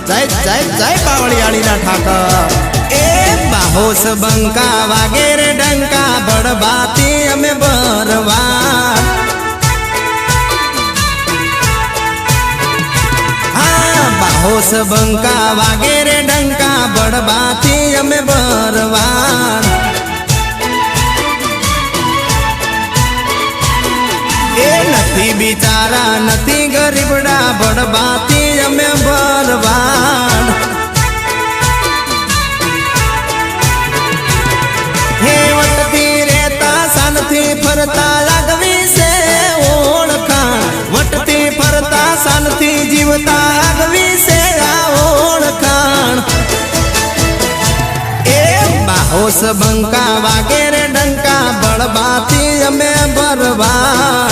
जय जय जय बावळियाळी ना ठाकर ए बाहोस बंका वागेरे डंका बड़बाती हमें बरवा हाँ बाहोस बंका वागेरे डंका बड़बाती हमें बरवा ए नथी बिचारा नथी गरीबड़ा बड़बाती हमें बरवान हे वटती रहता सानथी फरता लागवी से ओळखाण वटती फरता सानथी जीवता लागवी से आ ओळखाण ए बाहोस बंका वागेरे डंका बड़बाती हमें बरवान